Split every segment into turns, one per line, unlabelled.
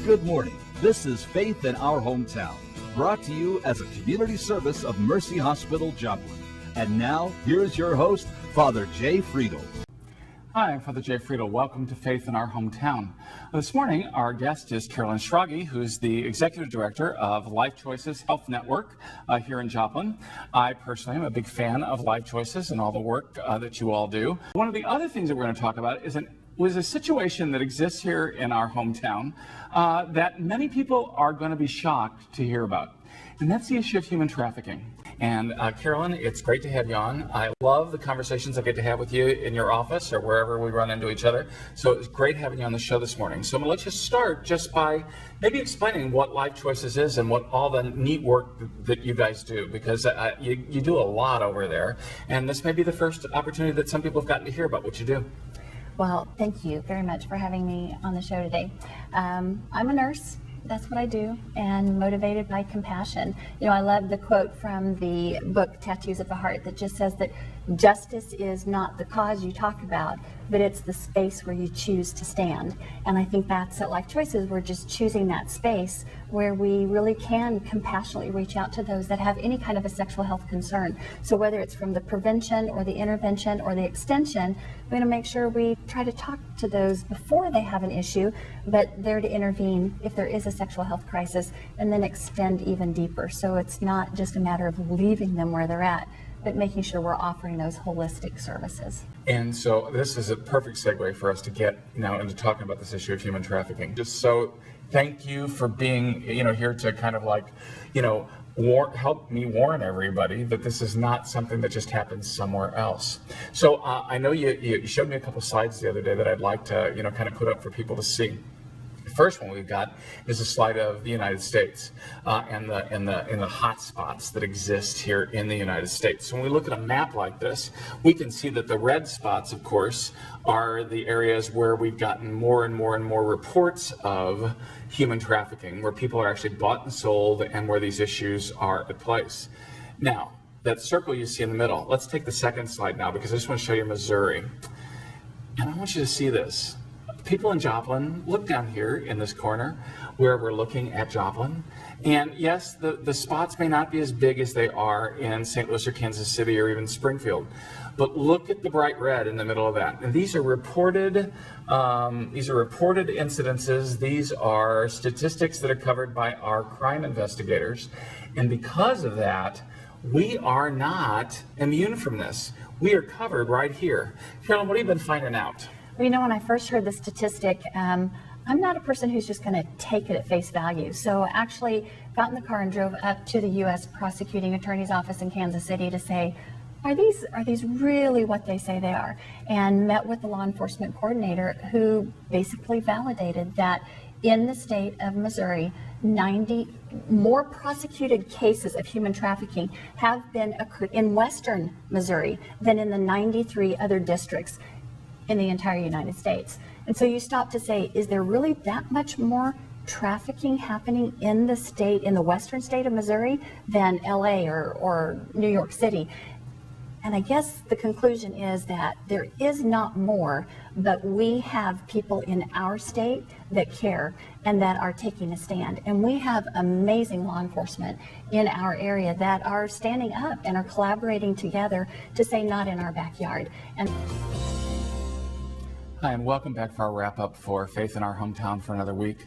Good morning. This is Faith in Our Hometown, brought to you as a community service of Mercy Hospital, Joplin. And now, here's your host, Father Jay Friedel.
Hi, I'm Father Jay Friedel. Welcome to Faith in Our Hometown. This morning, our guest is Carolyn Schrage, who's the Executive Director of Life Choices Health Network here in Joplin. I personally am a big fan of Life Choices and all the work that you all do. One of the other things that we're going to talk about was a situation that exists here in our hometown that many people are going to be shocked to hear about. And that's the issue of human trafficking. And Carolyn, it's great to have you on. I love the conversations I get to have with you in your office or wherever we run into each other. So it's great having you on the show this morning. So I'm going to let you start just by maybe explaining what Life Choices is and what all the neat work that you guys do, because you do a lot over there. And this may be the first opportunity that some people have gotten to hear about what you do.
Well, thank you very much for having me on the show today. I'm a nurse. That's what I do, and motivated by compassion. You know, I love the quote from the book Tattoos of the Heart that just says that justice is not the cause you talk about, but it's the space where you choose to stand. And I think that's at Life Choices. We're just choosing that space where we really can compassionately reach out to those that have any kind of a sexual health concern. So whether it's from the prevention or the intervention or the extension, we're going to make sure we try to talk to those before they have an issue, but there to intervene if there is a sexual health crisis, and then extend even deeper. So it's not just a matter of leaving them where they're at, but making sure we're offering those holistic services.
And so this is a perfect segue for us to get now into talking about this issue of human trafficking. Just so thank you for being, here to kind of like, help me warn everybody that this is not something that just happens somewhere else. So I know you showed me a couple slides the other day that I'd like to, kind of put up for people to see. The first one we've got is a slide of the United States and the hot spots that exist here in the United States. So when we look at a map like this, we can see that the red spots, of course, are the areas where we've gotten more and more and more reports of human trafficking, where people are actually bought and sold and where these issues are at place. Now, that circle you see in the middle, let's take the second slide now, because I just want to show you Missouri. And I want you to see this. People in Joplin, look down here in this corner where we're looking at Joplin. And yes, the spots may not be as big as they are in St. Louis or Kansas City or even Springfield, but look at the bright red in the middle of that. And these are reported incidences. These are statistics that are covered by our crime investigators. And because of that, we are not immune from this. We are covered right here. Carolyn, what have you been finding out?
Well, when I first heard the statistic, I'm not a person who's just going to take it at face value. So actually got in the car and drove up to the U.S. Prosecuting Attorney's Office in Kansas City to say, are these really what they say they are? And met with the law enforcement coordinator who basically validated that in the state of Missouri, 90 more prosecuted cases of human trafficking have been occurred in western Missouri than in the 93 other districts in the entire United States. And so you stop to say, is there really that much more trafficking happening in the state, in the western state of Missouri, than LA or New York City? And I guess the conclusion is that there is not more, but we have people in our state that care and that are taking a stand. And we have amazing law enforcement in our area that are standing up and are collaborating together to say, not in our backyard.
Hi, and welcome back for our wrap-up for Faith in Our Hometown for another week.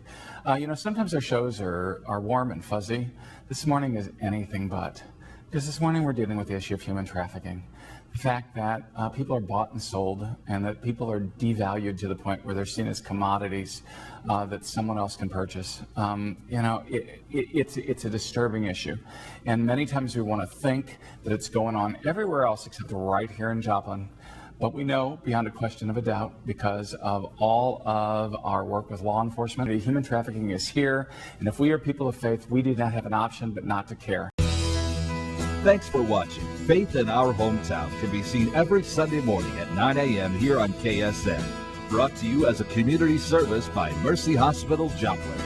Sometimes our shows are warm and fuzzy. This morning is anything but. Because this morning we're dealing with the issue of human trafficking. The fact that people are bought and sold, and that people are devalued to the point where they're seen as commodities that someone else can purchase. It's a disturbing issue. And many times we want to think that it's going on everywhere else except right here in Joplin. But we know beyond a question of a doubt, because of all of our work with law enforcement, human trafficking is here. And if we are people of faith, we do not have an option but not to care.
Thanks for watching. Faith in Our Hometown can be seen every Sunday morning at 9 a.m. here on KSN. Brought to you as a community service by Mercy Hospital, Joplin.